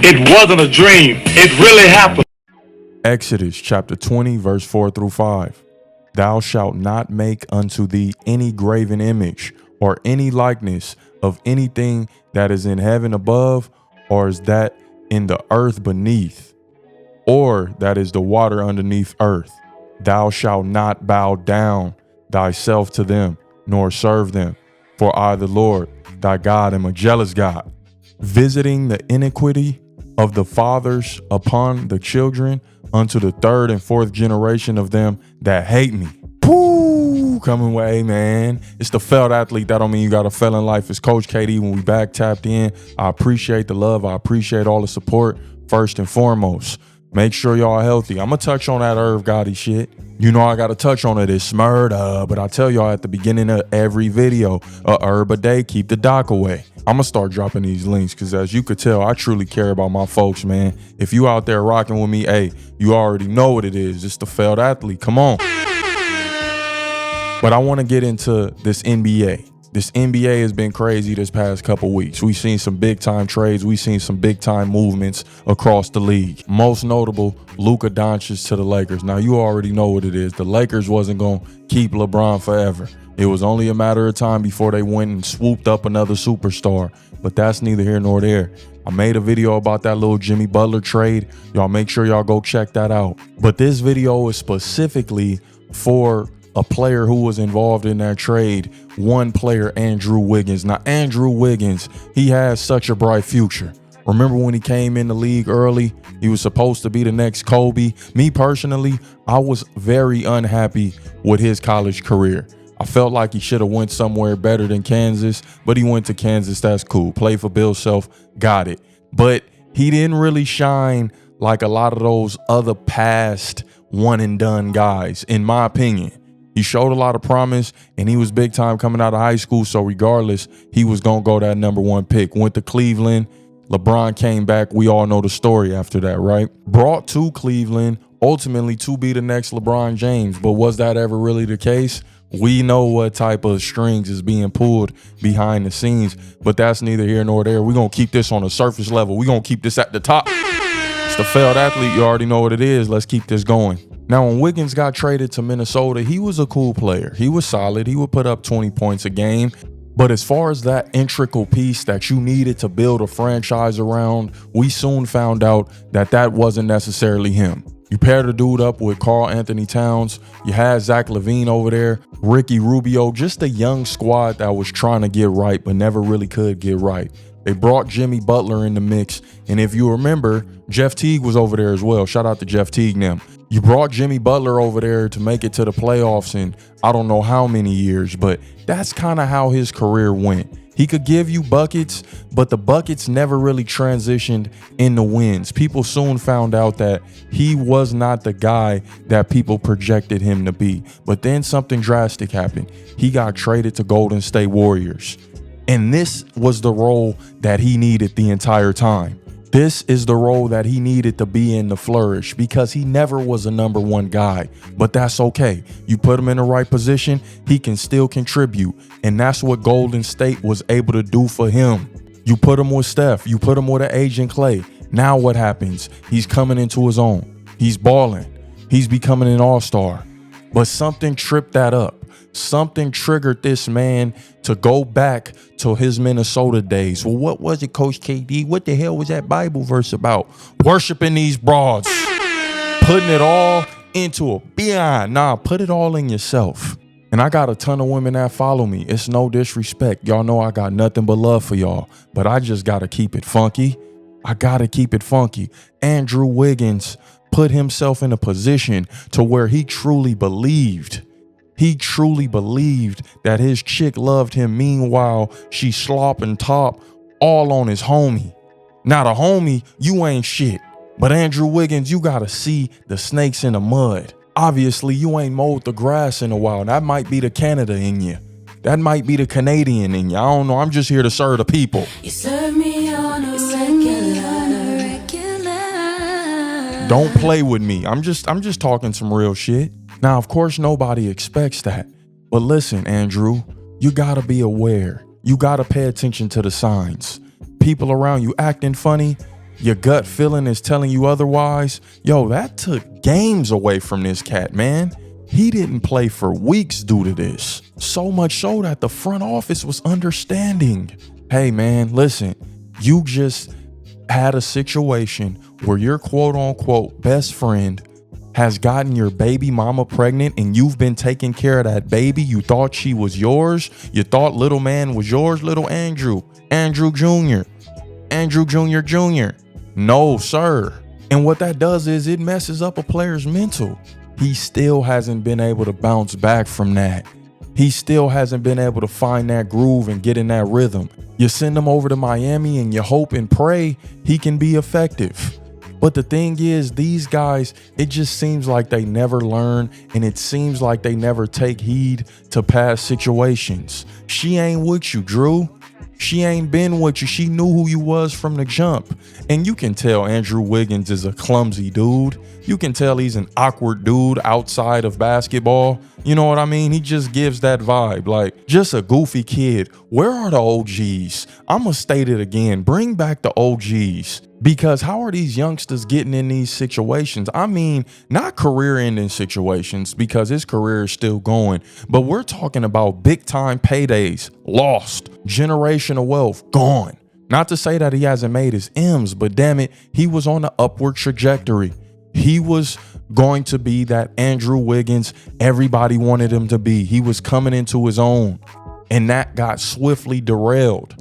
It wasn't a dream. It really happened. Exodus chapter 20, verse 4 through 5. Thou shalt not make unto thee any graven image or any likeness of anything that is in heaven above, or is that in the earth beneath, or that is the water underneath earth. Thou shalt not bow down thyself to them, nor serve them. For I, the Lord, thy God, am a jealous God, visiting the iniquity of the fathers upon the children unto the third and fourth generation of them that hate me. Pooh, coming with, hey man, it's the failed athlete. That don't mean you got a fail in life. It's Coach KD when we back tapped in. I appreciate the love. I appreciate all the support. First and foremost, make sure y'all healthy. I'm gonna touch on that Irv Gotti shit. You know I gotta touch on it. It's smurda, but I tell y'all at the beginning of every video, a herb a day, keep the doc away. I'm gonna start dropping these links because as you could tell, I truly care about my folks, man. If you out there rocking with me, hey, you already know what it is. It's the failed athlete. Come on. But I want to get into this NBA. This NBA has been crazy this past couple weeks. We've seen some big time trades. We've seen some big time movements across the league. Most notable, Luka Doncic to the Lakers. Now, you already know what it is. The Lakers wasn't going to keep LeBron forever. It was only a matter of time before they went and swooped up another superstar. But that's neither here nor there. I made a video about that little Jimmy Butler trade. Y'all make sure y'all go check that out. But this video is specifically for a player who was involved in that trade, one player, Andrew Wiggins. Now, Andrew Wiggins, he has such a bright future. Remember when he came in the league early, he was supposed to be the next Kobe. Me personally, I was very unhappy with his college career. I felt like he should have went somewhere better than Kansas, but he went to Kansas. That's cool. Played for Bill Self, got it. But he didn't really shine like a lot of those other past one and done guys, in my opinion. He showed a lot of promise, and he was big time coming out of high school. So regardless, he was going to go that #1 pick. Went to Cleveland. LeBron came back. We all know the story after that, right? Brought to Cleveland, ultimately to be the next LeBron James. But was that ever really the case? We know what type of strings is being pulled behind the scenes, but that's neither here nor there. We're going to keep this on a surface level. We're going to keep this at the top. It's the failed athlete. You already know what it is. Let's keep this going. Now, when Wiggins got traded to Minnesota, he was a cool player. He was solid. He would put up 20 points a game. But as far as that integral piece that you needed to build a franchise around, we soon found out that that wasn't necessarily him. You paired the dude up with Karl Anthony Towns. You had Zach LaVine over there, Ricky Rubio, just a young squad that was trying to get right, but never really could get right. They brought Jimmy Butler in the mix. And if you remember, Jeff Teague was over there as well. Shout out to Jeff Teague and them. You brought Jimmy Butler over there to make it to the playoffs in I don't know how many years, but that's kind of how his career went. He could give you buckets, but the buckets never really transitioned into wins. People soon found out that he was not the guy that people projected him to be. But then something drastic happened. He got traded to Golden State Warriors. And this was the role that he needed the entire time. This is the role that he needed to be in to flourish, because he never was a #1 guy. But that's okay. You put him in the right position, he can still contribute. And that's what Golden State was able to do for him. You put him with Steph, you put him with an agent Clay. Now what happens? He's coming into his own. He's balling. He's becoming an all-star. But something tripped that up. Something triggered this man to go back to his Minnesota days. Well, what was it, Coach KD? What the hell was that Bible verse about? Worshiping these broads. Putting it all into a beyond. Nah, put it all in yourself. And I got a ton of women that follow me. It's no disrespect. Y'all know I got nothing but love for y'all. But I just got to keep it funky. I got to keep it funky. Andrew Wiggins put himself in a position to where he truly believed. He truly believed that his chick loved him. Meanwhile, she slopping top all on his homie. Now the homie, you ain't shit. But Andrew Wiggins, you gotta see the snakes in the mud. Obviously, you ain't mowed the grass in a while. That might be the Canada in you. That might be the Canadian in you. I don't know. I'm just here to serve the people. You serve me on a regular. Don't play with me. I'm just talking some real shit. Now, of course, nobody expects that. But listen, Andrew, you gotta be aware. You gotta pay attention to the signs. people around you acting funny, your gut feeling is telling you otherwise. Yo, that took games away from this cat, man. He didn't play for weeks due to this. So much so that the front office was understanding. Hey, man, listen, you just had a situation where your quote unquote best friend has gotten your baby mama pregnant and you've been taking care of that baby. You thought she was yours. You thought little man was yours, little Andrew Jr. No, sir. And what that does is it messes up a player's mental. He still hasn't been able to bounce back from that. He still hasn't been able to find that groove and get in that rhythm. You send him over to Miami and you hope and pray he can be effective. But the thing is, these guys, it just seems like they never learn, and it seems like they never take heed to past situations. She ain't with you, Drew. She ain't been with you. She knew who you was from the jump. And you can tell Andrew Wiggins is a clumsy dude. You can tell he's an awkward dude outside of basketball. You know what I mean? He just gives that vibe, like just a goofy kid. Where are the OGs? I'm gonna state it again. Bring back the OGs. Because how are these youngsters getting in these situations? I mean, not career-ending situations, because his career is still going, but we're talking about big-time paydays, lost, generational wealth, gone. Not to say that he hasn't made his M's, but damn it, he was on the upward trajectory. He was going to be that Andrew Wiggins everybody wanted him to be. He was coming into his own, and that got swiftly derailed.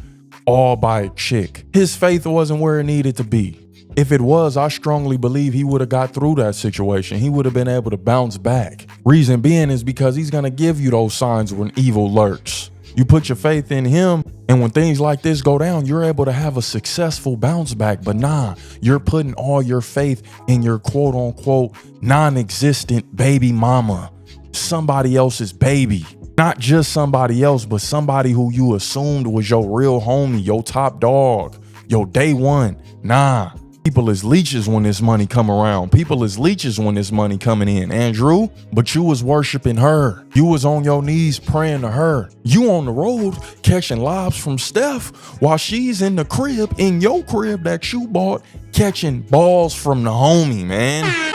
All by a chick. His faith wasn't where it needed to be. If it was, I strongly believe he would have got through that situation. He would have been able to bounce back. Reason being is because he's going to give you those signs when evil lurks. You put your faith in him, and when things like this go down, you're able to have a successful bounce back. But nah, you're putting all your faith in your quote unquote non-existent baby mama, somebody else's baby. Not just somebody else, but somebody who you assumed was your real homie, your top dog, your day one. Nah, people is leeches when this money come around. People is leeches when this money coming in, Andrew. But you was worshiping her. You was on your knees praying to her. You on the road catching lobs from Steph while she's in the crib, in your crib that you bought, catching balls from the homie, man.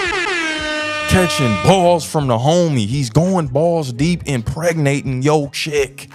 Catching balls from the homie. He's going balls deep, impregnating your chick.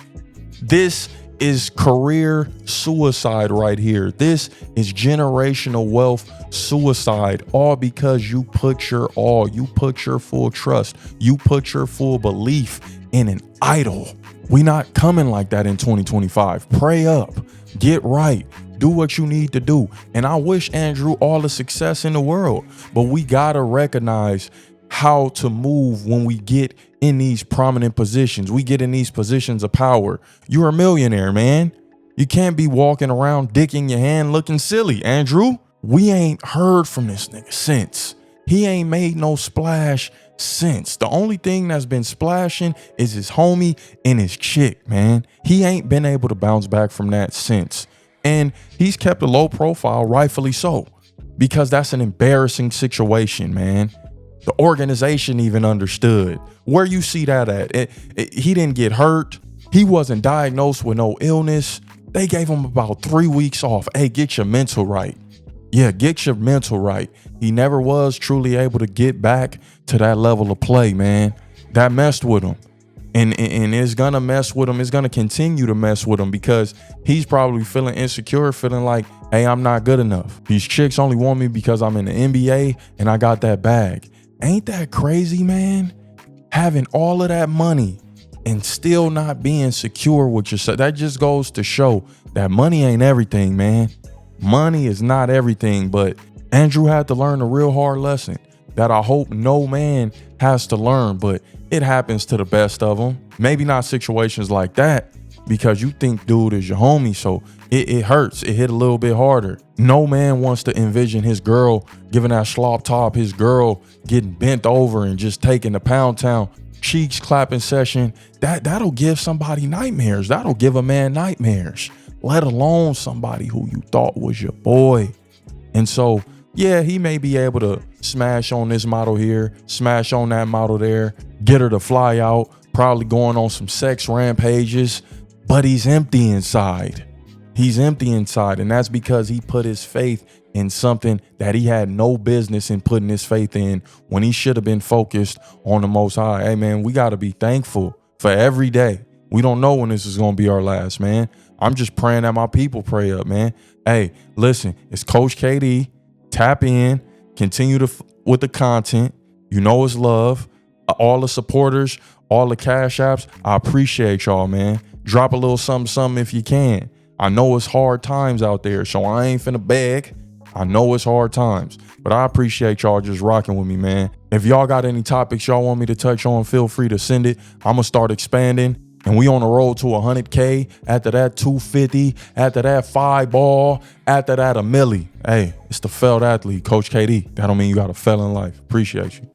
This is career suicide right here. This is generational wealth suicide, all because you put your all, you put your full trust, you put your full belief in an idol. We not coming like that in 2025. Pray up, get right, do what you need to do. And I wish Andrew all the success in the world, but we gotta recognize how to move when we get in these prominent positions. We get in these positions of power. You're a millionaire, man. You can't be walking around dicking your hand looking silly, Andrew. We ain't heard from this nigga since. He ain't made no splash since. The only thing that's been splashing is his homie and his chick, man. He ain't been able to bounce back from that since. And he's kept a low profile, rightfully so, because that's an embarrassing situation, man. The organization even understood. Where you see that at? He didn't get hurt. He wasn't diagnosed with no illness. They gave him about 3 weeks off. Hey, get your mental right. Yeah, get your mental right. He never was truly able to get back to that level of play, man. That messed with him. And it's gonna mess with him. It's gonna continue to mess with him because he's probably feeling insecure, feeling like, hey, I'm not good enough. These chicks only want me because I'm in the NBA and I got that bag. Ain't that crazy, man? Having all of that money and still not being secure with yourself. That just goes to show that money ain't everything, man. Money is not everything, but Andrew had to learn a real hard lesson that I hope no man has to learn, but it happens to the best of them. Maybe not situations like that, because you think dude is your homie, so it hurts. It hit a little bit harder. No man wants to envision his girl giving that slop top, his girl getting bent over and just taking the pound town cheeks clapping session. That'll give somebody nightmares. That'll give a man nightmares, let alone somebody who you thought was your boy. And so, yeah, he may be able to smash on this model here, smash on that model there, get her to fly out, probably going on some sex rampages, but he's empty inside. He's empty inside, and that's because he put his faith in something that he had no business in putting his faith in when he should have been focused on the Most High. Hey, man, we got to be thankful for every day. We don't know when this is going to be our last, man. I'm just praying that my people pray up, man. Hey, listen, it's Coach KD. Tap in, continue with the content. You know it's love. All the supporters, all the cash apps, I appreciate y'all, man. Drop a little something if you can. I know it's hard times out there, so I ain't finna beg. I know it's hard times, but I appreciate y'all just rocking with me, man. If y'all got any topics y'all want me to touch on, feel free to send it. I'm gonna start expanding, and we on the road to 100K. After that, 250. After that, 5 ball. After that, a milli. Hey, it's the failed athlete, Coach KD. That don't mean you got to fail in life. Appreciate you.